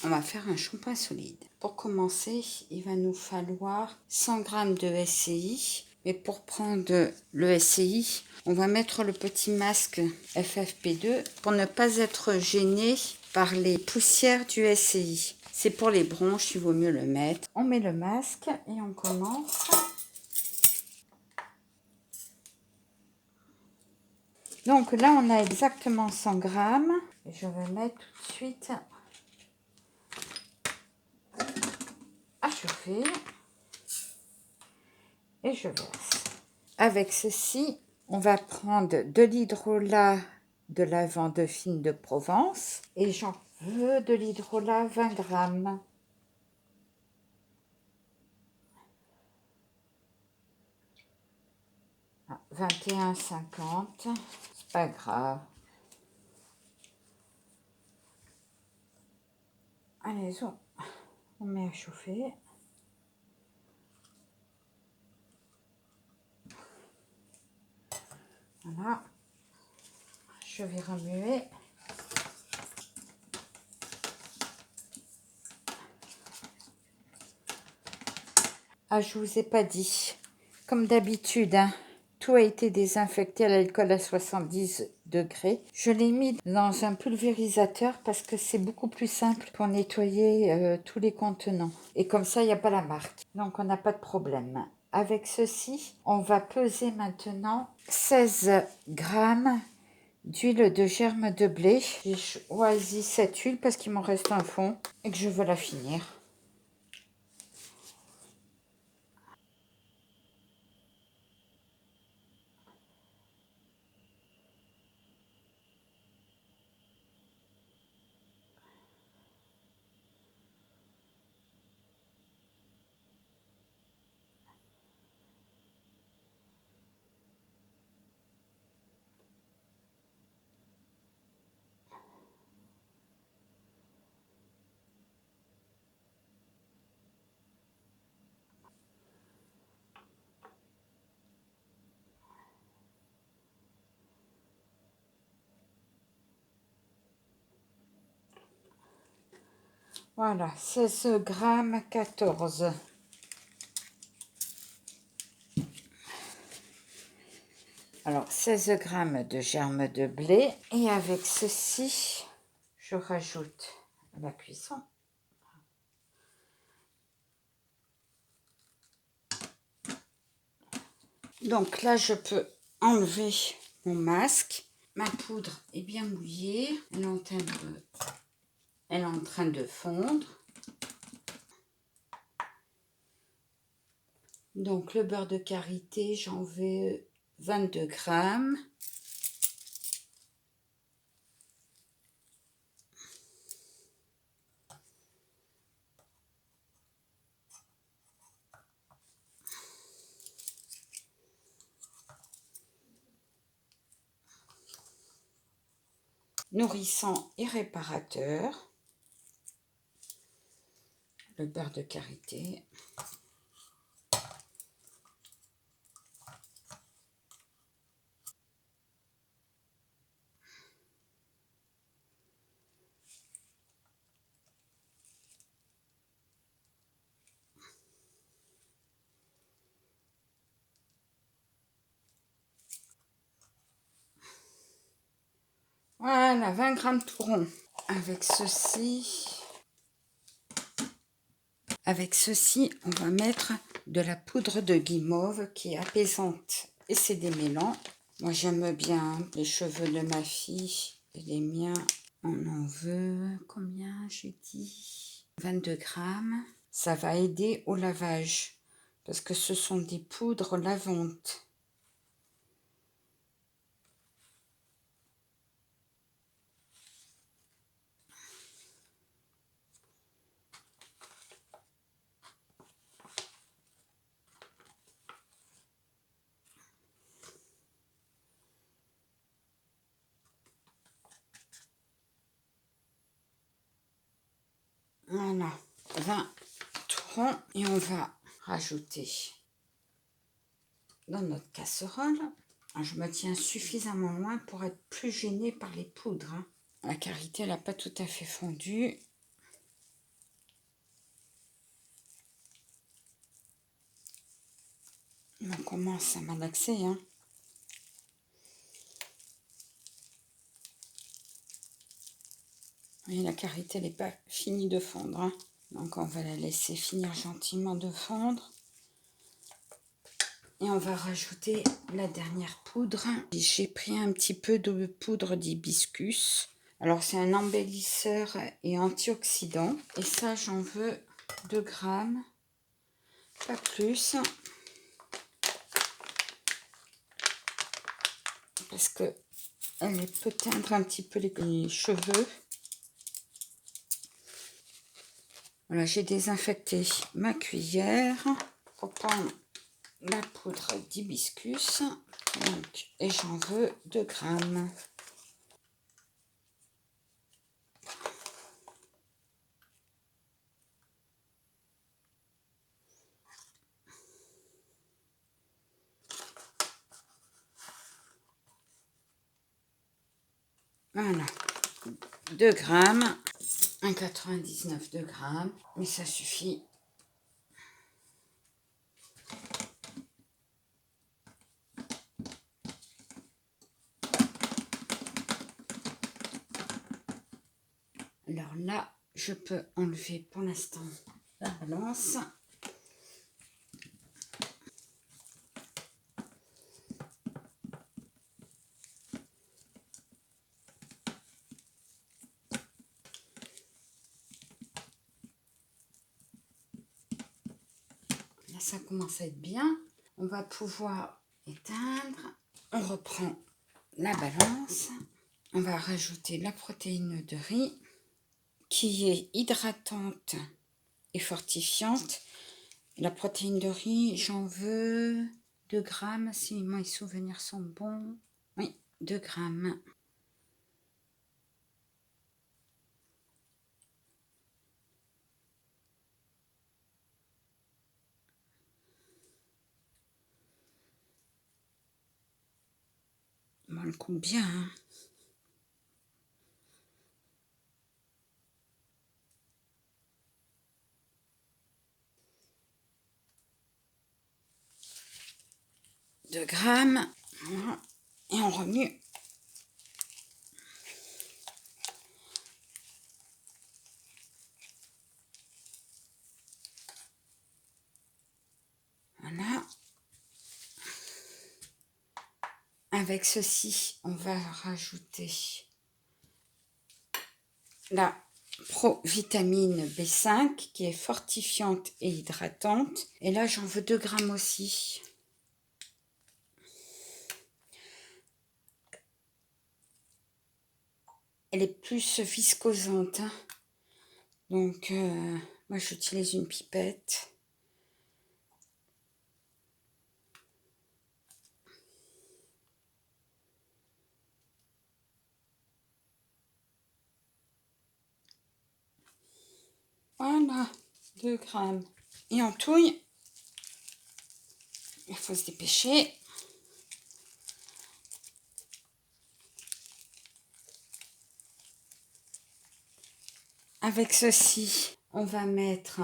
on va faire un shampoing solide. Pour commencer, il va nous falloir 100 g de SCI. Mais pour prendre le SCI, on va mettre le petit masque FFP2 pour ne pas être gêné par les poussières du SCI. C'est pour les bronches, il vaut mieux le mettre. On met le masque et on commence. Donc là, on a exactement 100 g. Et je vais mettre tout de suite à chauffer. Et je verse. Avec ceci, on va prendre de l'hydrolat de lavande fine de Provence. Et j'en veux de l'hydrolat 20 g. 21,50, c'est pas grave. Allez, on met à chauffer. Voilà. Je vais remuer. Ah, je vous ai pas dit. Comme d'habitude, hein, tout a été désinfecté à l'alcool à 70 degrés. Je l'ai mis dans un pulvérisateur parce que c'est beaucoup plus simple pour nettoyer tous les contenants. Et comme ça, il n'y a pas la marque. Donc, on n'a pas de problème. Avec ceci, on va peser maintenant 16 grammes d'huile de germe de blé. J'ai choisi cette huile parce qu'il m'en reste un fond et que je veux la finir. Voilà, 16 grammes 14. Alors, 16 grammes de germe de blé. Et avec ceci, je rajoute la cuisson. Donc là, je peux enlever mon masque. Ma poudre est bien mouillée. Elle est en train de fondre. Donc, le beurre de karité, j'en vais 22 grammes. Nourrissant et réparateur. Le beurre de karité. Voilà, 20 grammes tout rond. Avec ceci, on va mettre de la poudre de guimauve qui est apaisante et c'est démêlant. Moi, j'aime bien les cheveux de ma fille et les miens. On en veut combien, j'ai dit 22 grammes. Ça va aider au lavage parce que ce sont des poudres lavantes. Voilà, 20 troncs et on va rajouter dans notre casserole. Je me tiens suffisamment loin pour être plus gênée par les poudres. La karité, elle n'a pas tout à fait fondu. On commence à malaxer, hein. Et la karité, elle n'est pas finie de fondre, hein. Donc on va la laisser finir gentiment de fondre. Et on va rajouter la dernière poudre. J'ai pris un petit peu de poudre d'hibiscus. Alors c'est un embellisseur et antioxydant. Et ça, j'en veux 2 grammes, pas plus. Parce que elle peut teindre un petit peu les cheveux. Voilà, j'ai désinfecté ma cuillère pour prendre la poudre d'hibiscus. Et j'en veux 2 grammes. Voilà, 2 grammes, 1,99 2 grammes, mais ça suffit. Alors là, je peux enlever pour l'instant la balance. Là, ça commence à être bien. On va pouvoir éteindre. On reprend la balance. On va rajouter la protéine de riz qui est hydratante et fortifiante. La protéine de riz, j'en veux 2 grammes si mes souvenirs sont bons. Oui, 2 grammes. On le compte bien, hein. Deux grammes. Voilà. Et on remue. Voilà. Avec ceci, on va rajouter la provitamine B5 qui est fortifiante et hydratante. Et là, j'en veux 2 grammes aussi. Elle est plus viscosante, hein. Donc, moi, j'utilise une pipette. Voilà, 2 grammes. Et on touille. Il faut se dépêcher. Avec ceci, on va mettre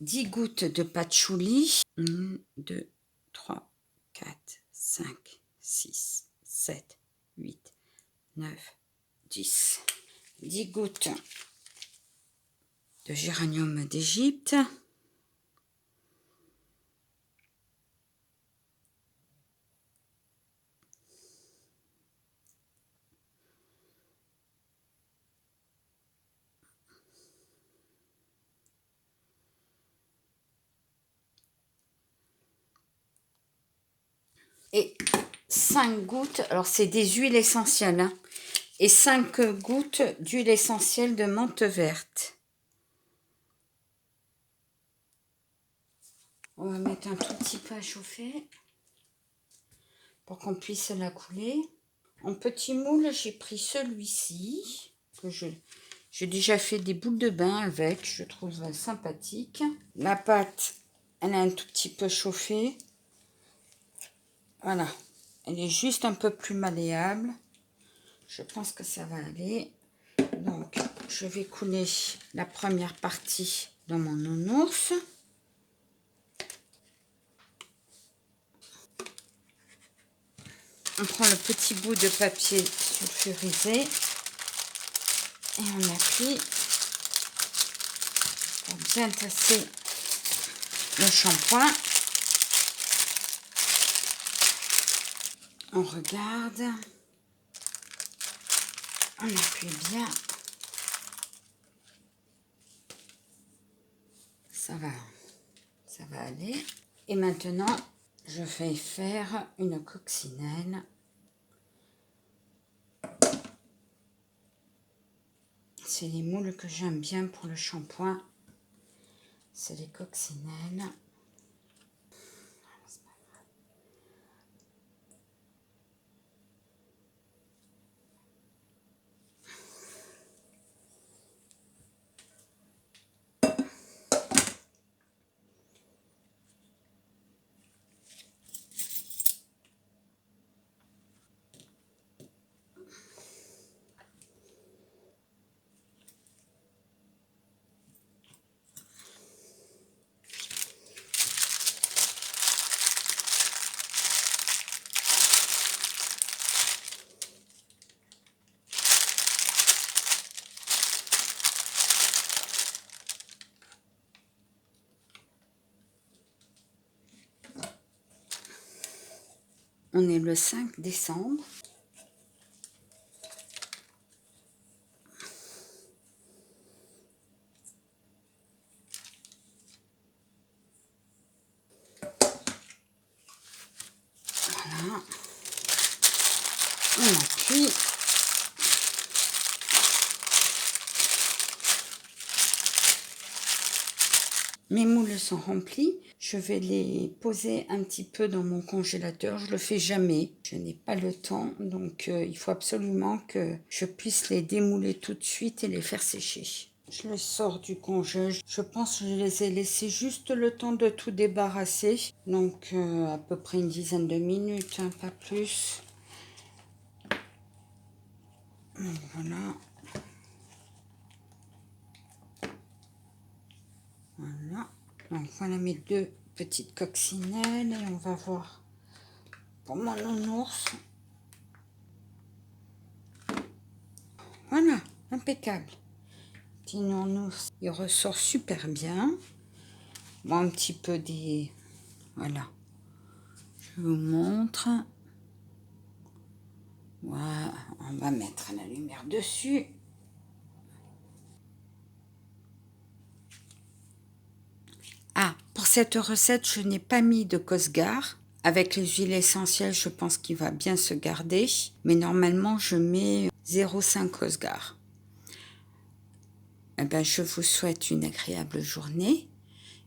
10 gouttes de patchouli. 1, 2, 3, 4, 5, 6, 7, 8, 9, 10. 10 gouttes de géranium d'Égypte. Et 5 gouttes, alors c'est des huiles essentielles, hein, et 5 gouttes d'huile essentielle de menthe verte. On va mettre un tout petit peu à chauffer pour qu'on puisse la couler. En petit moule, j'ai pris celui-ci, que j'ai déjà fait des boules de bain avec, je trouve sympathique. La pâte, elle a un tout petit peu chauffé. Voilà, elle est juste un peu plus malléable. Je pense que ça va aller. Donc, je vais couler la première partie dans mon nounours. On prend le petit bout de papier sulfurisé et on appuie pour bien tasser le shampoing. On regarde, on appuie bien, ça va aller. Et maintenant, je vais faire une coccinelle. C'est les moules que j'aime bien pour le shampoing, c'est les coccinelles. On est le 5 décembre. Voilà. On appuie. Mes moules sont remplis. Je vais les poser un petit peu dans mon congélateur. Je le fais jamais. Je n'ai pas le temps. Donc, il faut absolument que je puisse les démouler tout de suite et les faire sécher. Je les sors du congé. Je pense que je les ai laissés juste le temps de tout débarrasser. Donc, à peu près une dizaine de minutes, hein, pas plus. Voilà. Voilà. Donc, voilà mes deux petites coccinelles. Et on va voir pour mon nounours. Voilà, impeccable. Petit nounours, il ressort super bien. Bon, un petit peu des... Voilà. Je vous montre. Voilà, on va mettre la lumière dessus. Ah, pour cette recette, je n'ai pas mis de Cosgar. Avec les huiles essentielles, je pense qu'il va bien se garder. Mais normalement, je mets 0,5 Cosgar. Eh ben, je vous souhaite une agréable journée,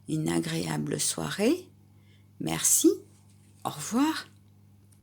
une agréable soirée. Merci. Au revoir.